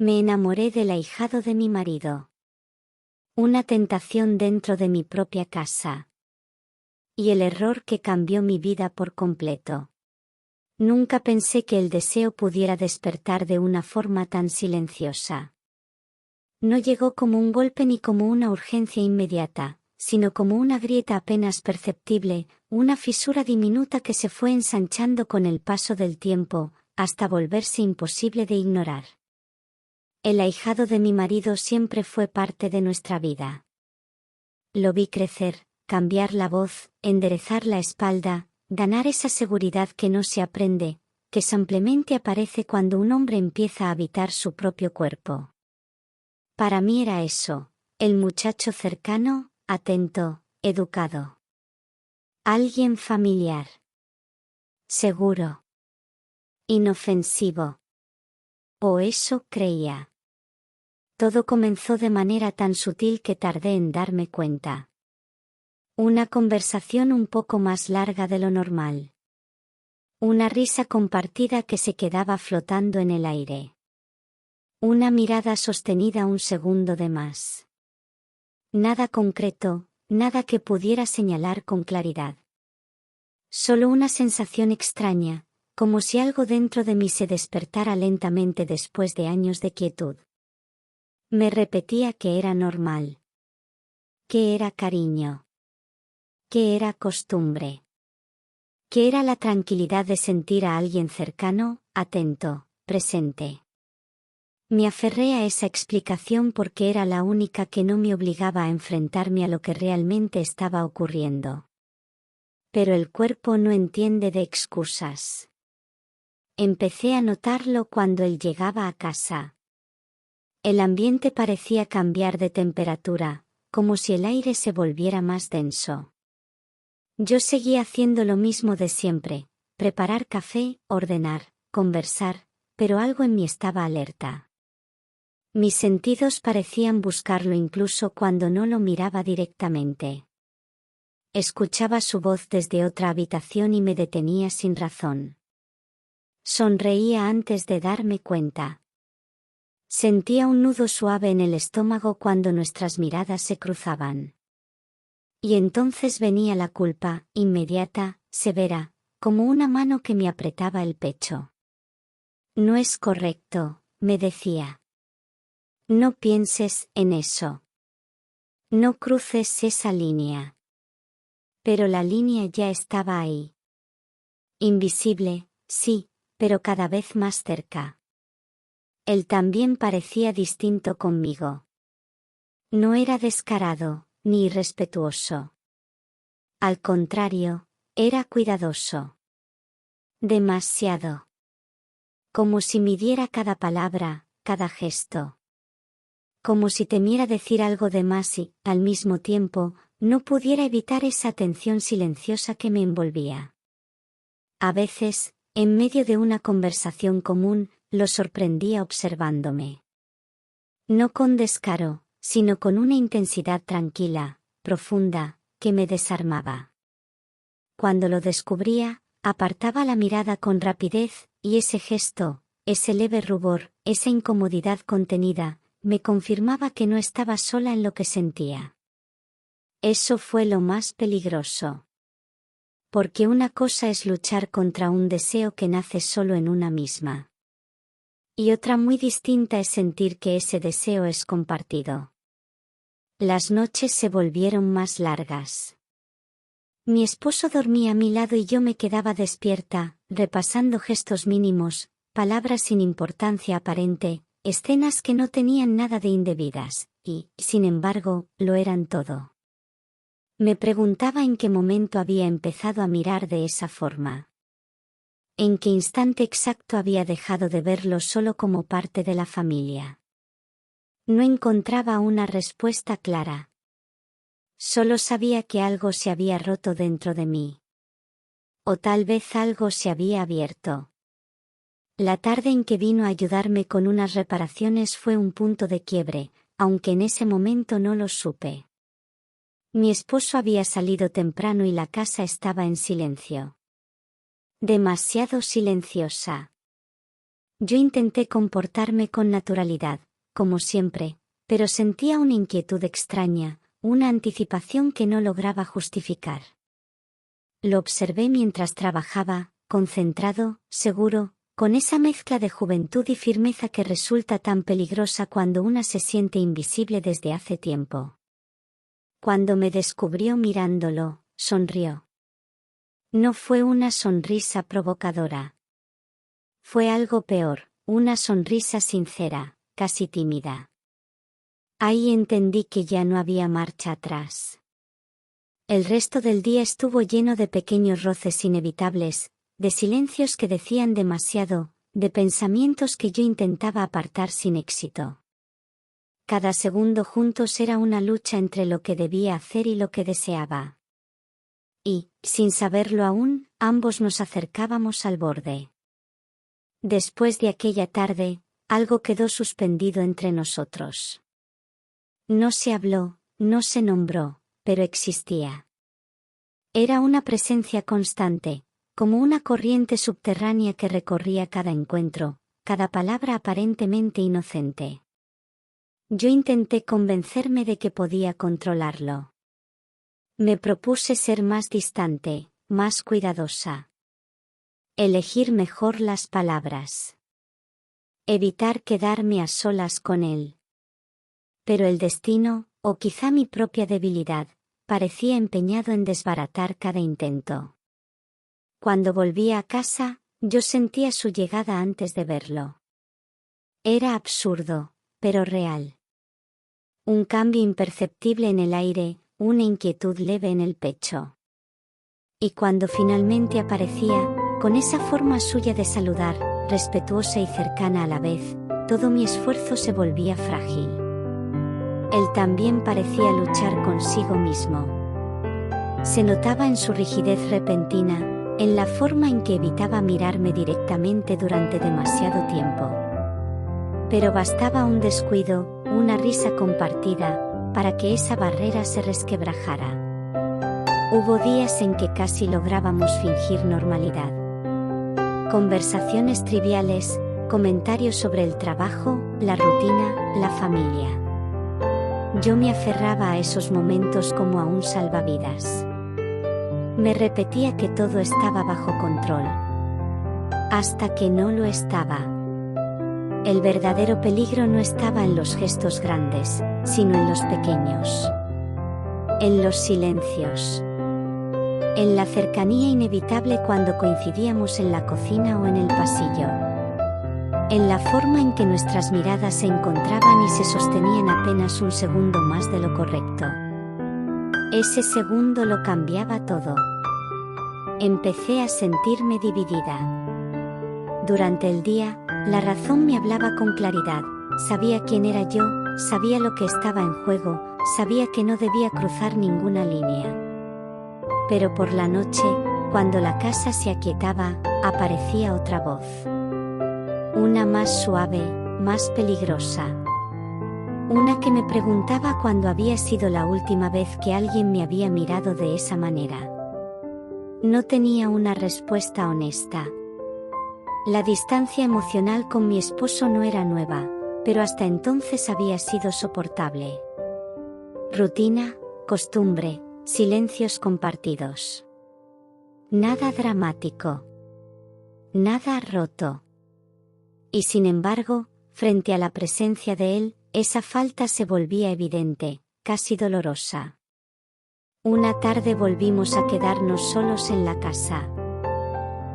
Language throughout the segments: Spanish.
Me enamoré del ahijado de mi marido. Una tentación dentro de mi propia casa. Y el error que cambió mi vida por completo. Nunca pensé que el deseo pudiera despertar de una forma tan silenciosa. No llegó como un golpe ni como una urgencia inmediata, sino como una grieta apenas perceptible, una fisura diminuta que se fue ensanchando con el paso del tiempo, hasta volverse imposible de ignorar. El ahijado de mi marido siempre fue parte de nuestra vida. Lo vi crecer, cambiar la voz, enderezar la espalda, ganar esa seguridad que no se aprende, que simplemente aparece cuando un hombre empieza a habitar su propio cuerpo. Para mí era eso, el muchacho cercano, atento, educado. Alguien familiar. Seguro. Inofensivo. O eso creía. Todo comenzó de manera tan sutil que tardé en darme cuenta. Una conversación un poco más larga de lo normal. Una risa compartida que se quedaba flotando en el aire. Una mirada sostenida un segundo de más. Nada concreto, nada que pudiera señalar con claridad. Solo una sensación extraña, como si algo dentro de mí se despertara lentamente después de años de quietud. Me repetía que era normal. Que era cariño. Que era costumbre. Que era la tranquilidad de sentir a alguien cercano, atento, presente. Me aferré a esa explicación porque era la única que no me obligaba a enfrentarme a lo que realmente estaba ocurriendo. Pero el cuerpo no entiende de excusas. Empecé a notarlo cuando él llegaba a casa. El ambiente parecía cambiar de temperatura, como si el aire se volviera más denso. Yo seguía haciendo lo mismo de siempre, preparar café, ordenar, conversar, pero algo en mí estaba alerta. Mis sentidos parecían buscarlo incluso cuando no lo miraba directamente. Escuchaba su voz desde otra habitación y me detenía sin razón. Sonreía antes de darme cuenta. Sentía un nudo suave en el estómago cuando nuestras miradas se cruzaban. Y entonces venía la culpa, inmediata, severa, como una mano que me apretaba el pecho. No es correcto, me decía. No pienses en eso. No cruces esa línea. Pero la línea ya estaba ahí. Invisible, sí, pero cada vez más cerca. Él también parecía distinto conmigo. No era descarado, ni irrespetuoso. Al contrario, era cuidadoso. Demasiado. Como si midiera cada palabra, cada gesto. Como si temiera decir algo de más y, al mismo tiempo, no pudiera evitar esa tensión silenciosa que me envolvía. A veces, en medio de una conversación común, lo sorprendía observándome. No con descaro, sino con una intensidad tranquila, profunda, que me desarmaba. Cuando lo descubría, apartaba la mirada con rapidez, y ese gesto, ese leve rubor, esa incomodidad contenida, me confirmaba que no estaba sola en lo que sentía. Eso fue lo más peligroso. Porque una cosa es luchar contra un deseo que nace solo en una misma. Y otra muy distinta es sentir que ese deseo es compartido. Las noches se volvieron más largas. Mi esposo dormía a mi lado y yo me quedaba despierta, repasando gestos mínimos, palabras sin importancia aparente, escenas que no tenían nada de indebidas, y, sin embargo, lo eran todo. Me preguntaba en qué momento había empezado a mirar de esa forma. En qué instante exacto había dejado de verlo solo como parte de la familia. No encontraba una respuesta clara. Solo sabía que algo se había roto dentro de mí. O tal vez algo se había abierto. La tarde en que vino a ayudarme con unas reparaciones fue un punto de quiebre, aunque en ese momento no lo supe. Mi esposo había salido temprano y la casa estaba en silencio. Demasiado silenciosa. Yo intenté comportarme con naturalidad, como siempre, pero sentía una inquietud extraña, una anticipación que no lograba justificar. Lo observé mientras trabajaba, concentrado, seguro, con esa mezcla de juventud y firmeza que resulta tan peligrosa cuando una se siente invisible desde hace tiempo. Cuando me descubrió mirándolo, sonrió. No fue una sonrisa provocadora. Fue algo peor, una sonrisa sincera, casi tímida. Ahí entendí que ya no había marcha atrás. El resto del día estuvo lleno de pequeños roces inevitables, de silencios que decían demasiado, de pensamientos que yo intentaba apartar sin éxito. Cada segundo juntos era una lucha entre lo que debía hacer y lo que deseaba. Y, sin saberlo aún, ambos nos acercábamos al borde. Después de aquella tarde, algo quedó suspendido entre nosotros. No se habló, no se nombró, pero existía. Era una presencia constante, como una corriente subterránea que recorría cada encuentro, cada palabra aparentemente inocente. Yo intenté convencerme de que podía controlarlo. Me propuse ser más distante, más cuidadosa. Elegir mejor las palabras. Evitar quedarme a solas con él. Pero el destino, o quizá mi propia debilidad, parecía empeñado en desbaratar cada intento. Cuando volvía a casa, yo sentía su llegada antes de verlo. Era absurdo, pero real. Un cambio imperceptible en el aire, una inquietud leve en el pecho. Y cuando finalmente aparecía, con esa forma suya de saludar, respetuosa y cercana a la vez, todo mi esfuerzo se volvía frágil. Él también parecía luchar consigo mismo. Se notaba en su rigidez repentina, en la forma en que evitaba mirarme directamente durante demasiado tiempo. Pero bastaba un descuido, una risa compartida, para que esa barrera se resquebrajara. Hubo días en que casi lográbamos fingir normalidad. Conversaciones triviales, comentarios sobre el trabajo, la rutina, la familia. Yo me aferraba a esos momentos como a un salvavidas. Me repetía que todo estaba bajo control. Hasta que no lo estaba. El verdadero peligro no estaba en los gestos grandes, sino en los pequeños. En los silencios. En la cercanía inevitable cuando coincidíamos en la cocina o en el pasillo. En la forma en que nuestras miradas se encontraban y se sostenían apenas un segundo más de lo correcto. Ese segundo lo cambiaba todo. Empecé a sentirme dividida. Durante el día, la razón me hablaba con claridad, sabía quién era yo, sabía lo que estaba en juego, sabía que no debía cruzar ninguna línea. Pero por la noche, cuando la casa se aquietaba, aparecía otra voz. Una más suave, más peligrosa. Una que me preguntaba cuándo había sido la última vez que alguien me había mirado de esa manera. No tenía una respuesta honesta. La distancia emocional con mi esposo no era nueva, pero hasta entonces había sido soportable. Rutina, costumbre, silencios compartidos. Nada dramático. Nada roto. Y sin embargo, frente a la presencia de él, esa falta se volvía evidente, casi dolorosa. Una tarde volvimos a quedarnos solos en la casa.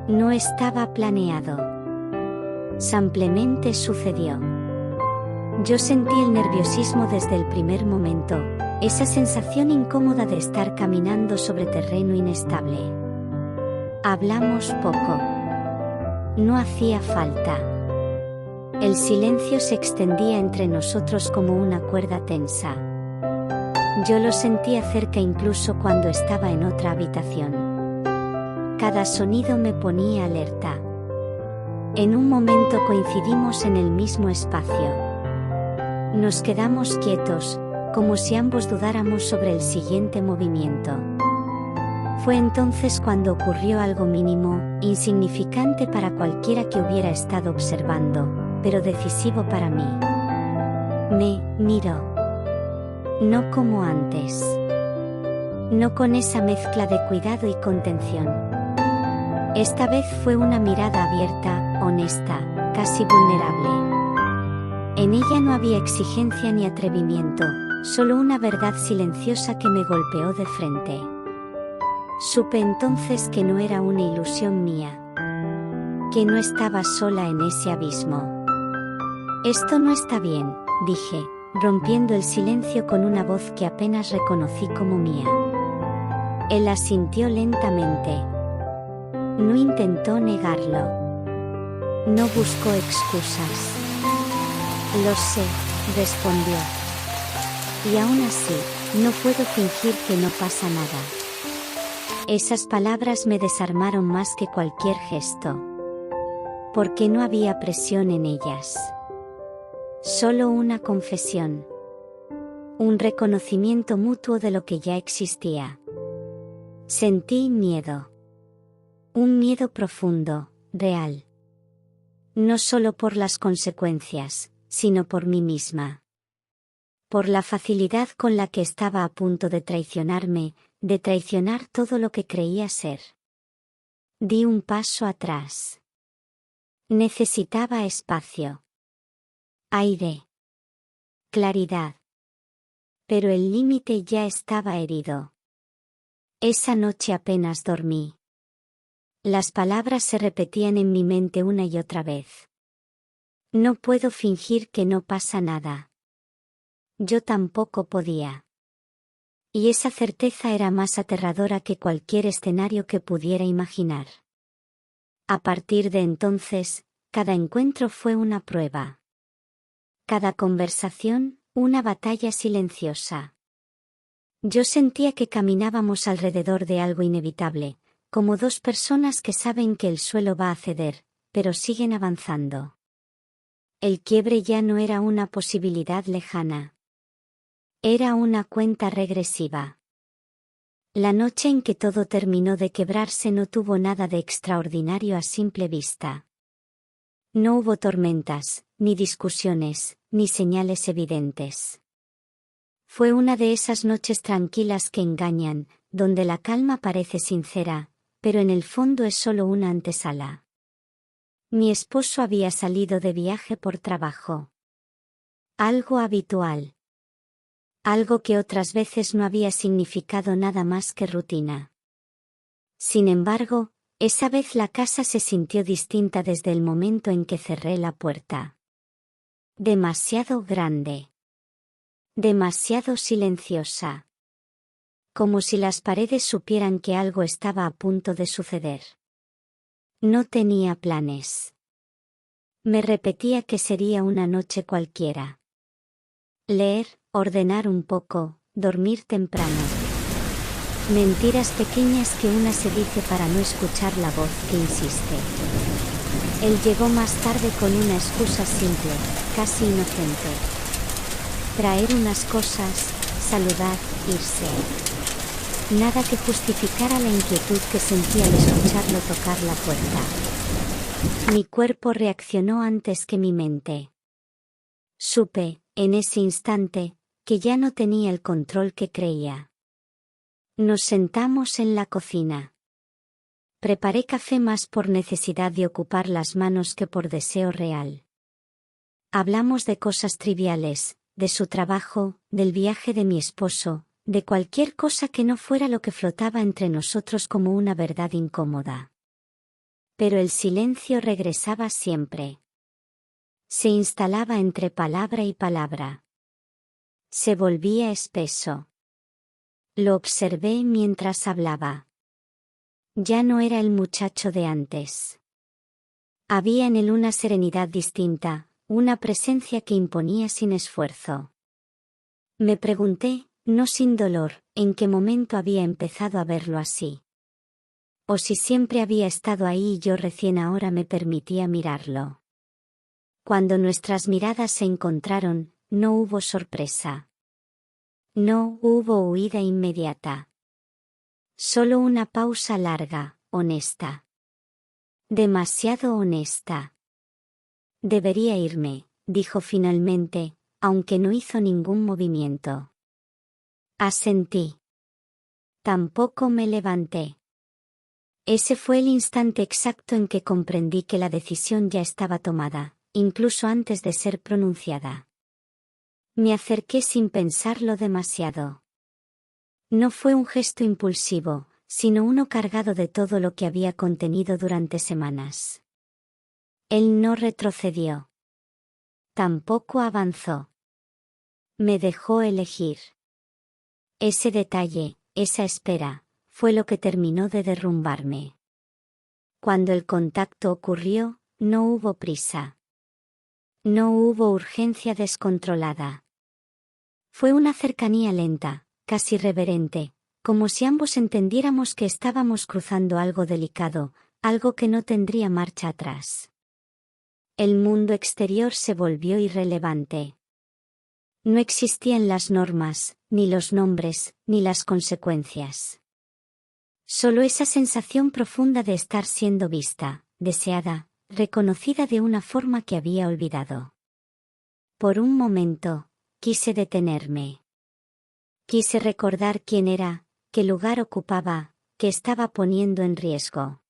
No estaba planeado. Simplemente sucedió. Yo sentí el nerviosismo desde el primer momento, esa sensación incómoda de estar caminando sobre terreno inestable. Hablamos poco. No hacía falta. El silencio se extendía entre nosotros como una cuerda tensa. Yo lo sentía cerca incluso cuando estaba en otra habitación. Cada sonido me ponía alerta. En un momento coincidimos en el mismo espacio. Nos quedamos quietos, como si ambos dudáramos sobre el siguiente movimiento. Fue entonces cuando ocurrió algo mínimo, insignificante para cualquiera que hubiera estado observando, pero decisivo para mí. Me miró. No como antes. No con esa mezcla de cuidado y contención. Esta vez fue una mirada abierta, honesta, casi vulnerable. En ella no había exigencia ni atrevimiento, solo una verdad silenciosa que me golpeó de frente. Supe entonces que no era una ilusión mía. Que no estaba sola en ese abismo. Esto no está bien, dije, rompiendo el silencio con una voz que apenas reconocí como mía. Él asintió lentamente. No intentó negarlo. No buscó excusas. Lo sé, respondió. Y aún así, no puedo fingir que no pasa nada. Esas palabras me desarmaron más que cualquier gesto. Porque no había presión en ellas. Solo una confesión. Un reconocimiento mutuo de lo que ya existía. Sentí miedo. Un miedo profundo, real. No solo por las consecuencias, sino por mí misma. Por la facilidad con la que estaba a punto de traicionarme, de traicionar todo lo que creía ser. Di un paso atrás. Necesitaba espacio. Aire. Claridad. Pero el límite ya estaba herido. Esa noche apenas dormí. Las palabras se repetían en mi mente una y otra vez. No puedo fingir que no pasa nada. Yo tampoco podía. Y esa certeza era más aterradora que cualquier escenario que pudiera imaginar. A partir de entonces, cada encuentro fue una prueba. Cada conversación, una batalla silenciosa. Yo sentía que caminábamos alrededor de algo inevitable, como dos personas que saben que el suelo va a ceder, pero siguen avanzando. El quiebre ya no era una posibilidad lejana. Era una cuenta regresiva. La noche en que todo terminó de quebrarse no tuvo nada de extraordinario a simple vista. No hubo tormentas, ni discusiones, ni señales evidentes. Fue una de esas noches tranquilas que engañan, donde la calma parece sincera, pero en el fondo es solo una antesala. Mi esposo había salido de viaje por trabajo. Algo habitual. Algo que otras veces no había significado nada más que rutina. Sin embargo, esa vez la casa se sintió distinta desde el momento en que cerré la puerta. Demasiado grande. Demasiado silenciosa. Como si las paredes supieran que algo estaba a punto de suceder. No tenía planes. Me repetía que sería una noche cualquiera. Leer, ordenar un poco, dormir temprano. Mentiras pequeñas que una se dice para no escuchar la voz que insiste. Él llegó más tarde con una excusa simple, casi inocente. Traer unas cosas, saludar, irse. Nada que justificara la inquietud que sentía al escucharlo tocar la puerta. Mi cuerpo reaccionó antes que mi mente. Supe, en ese instante, que ya no tenía el control que creía. Nos sentamos en la cocina. Preparé café más por necesidad de ocupar las manos que por deseo real. Hablamos de cosas triviales, de su trabajo, del viaje de mi esposo, de cualquier cosa que no fuera lo que flotaba entre nosotros como una verdad incómoda. Pero el silencio regresaba siempre. Se instalaba entre palabra y palabra. Se volvía espeso. Lo observé mientras hablaba. Ya no era el muchacho de antes. Había en él una serenidad distinta, una presencia que imponía sin esfuerzo. Me pregunté, no sin dolor, en qué momento había empezado a verlo así. O si siempre había estado ahí y yo recién ahora me permitía mirarlo. Cuando nuestras miradas se encontraron, no hubo sorpresa. No hubo huida inmediata. Solo una pausa larga, honesta. Demasiado honesta. Debería irme, dijo finalmente, aunque no hizo ningún movimiento. Asentí. Tampoco me levanté. Ese fue el instante exacto en que comprendí que la decisión ya estaba tomada, incluso antes de ser pronunciada. Me acerqué sin pensarlo demasiado. No fue un gesto impulsivo, sino uno cargado de todo lo que había contenido durante semanas. Él no retrocedió. Tampoco avanzó. Me dejó elegir. Ese detalle, esa espera, fue lo que terminó de derrumbarme. Cuando el contacto ocurrió, no hubo prisa. No hubo urgencia descontrolada. Fue una cercanía lenta, casi reverente, como si ambos entendiéramos que estábamos cruzando algo delicado, algo que no tendría marcha atrás. El mundo exterior se volvió irrelevante. No existían las normas, ni los nombres, ni las consecuencias. Solo esa sensación profunda de estar siendo vista, deseada, reconocida de una forma que había olvidado. Por un momento, quise detenerme. Quise recordar quién era, qué lugar ocupaba, qué estaba poniendo en riesgo.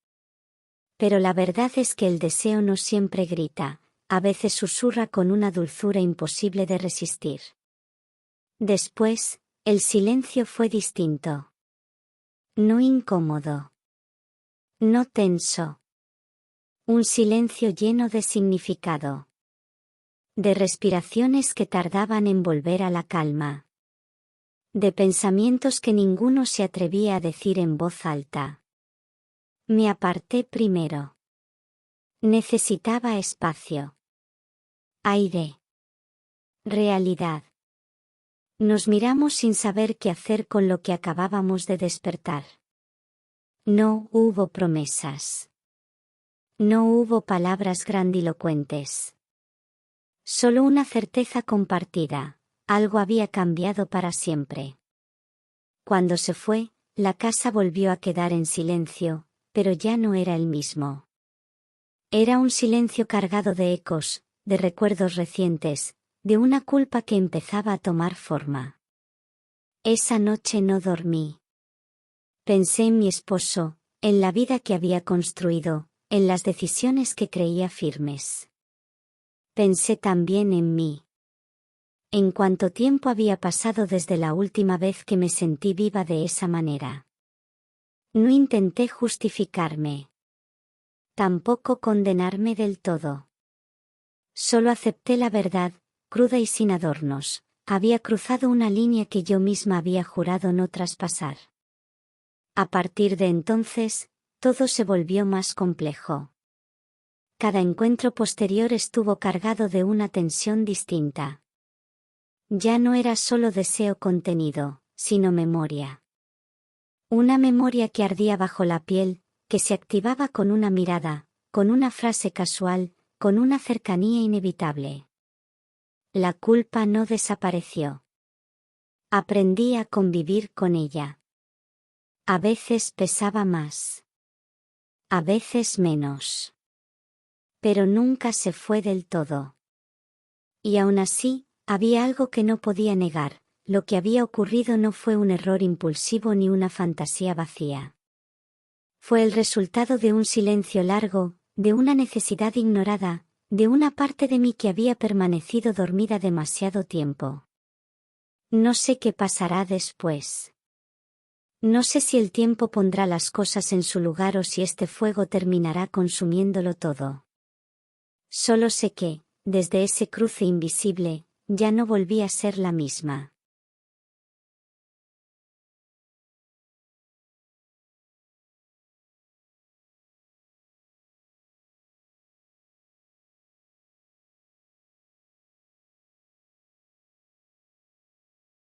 Pero la verdad es que el deseo no siempre grita, a veces susurra con una dulzura imposible de resistir. Después, el silencio fue distinto. No incómodo. No tenso. Un silencio lleno de significado. De respiraciones que tardaban en volver a la calma. De pensamientos que ninguno se atrevía a decir en voz alta. Me aparté primero. Necesitaba espacio. Aire. Realidad. Nos miramos sin saber qué hacer con lo que acabábamos de despertar. No hubo promesas. No hubo palabras grandilocuentes. Solo una certeza compartida, algo había cambiado para siempre. Cuando se fue, la casa volvió a quedar en silencio, pero ya no era el mismo. Era un silencio cargado de ecos, de recuerdos recientes, de una culpa que empezaba a tomar forma. Esa noche no dormí. Pensé en mi esposo, en la vida que había construido, en las decisiones que creía firmes. Pensé también en mí. En cuánto tiempo había pasado desde la última vez que me sentí viva de esa manera. No intenté justificarme. Tampoco condenarme del todo. Solo acepté la verdad, cruda y sin adornos. Había cruzado una línea que yo misma había jurado no traspasar. A partir de entonces, todo se volvió más complejo. Cada encuentro posterior estuvo cargado de una tensión distinta. Ya no era solo deseo contenido, sino memoria. Una memoria que ardía bajo la piel, que se activaba con una mirada, con una frase casual, con una cercanía inevitable. La culpa no desapareció. Aprendí a convivir con ella. A veces pesaba más. A veces menos. Pero nunca se fue del todo. Y aún así, había algo que no podía negar, lo que había ocurrido no fue un error impulsivo ni una fantasía vacía. Fue el resultado de un silencio largo, de una necesidad ignorada, de una parte de mí que había permanecido dormida demasiado tiempo. No sé qué pasará después. No sé si el tiempo pondrá las cosas en su lugar o si este fuego terminará consumiéndolo todo. Solo sé que, desde ese cruce invisible, ya no volví a ser la misma.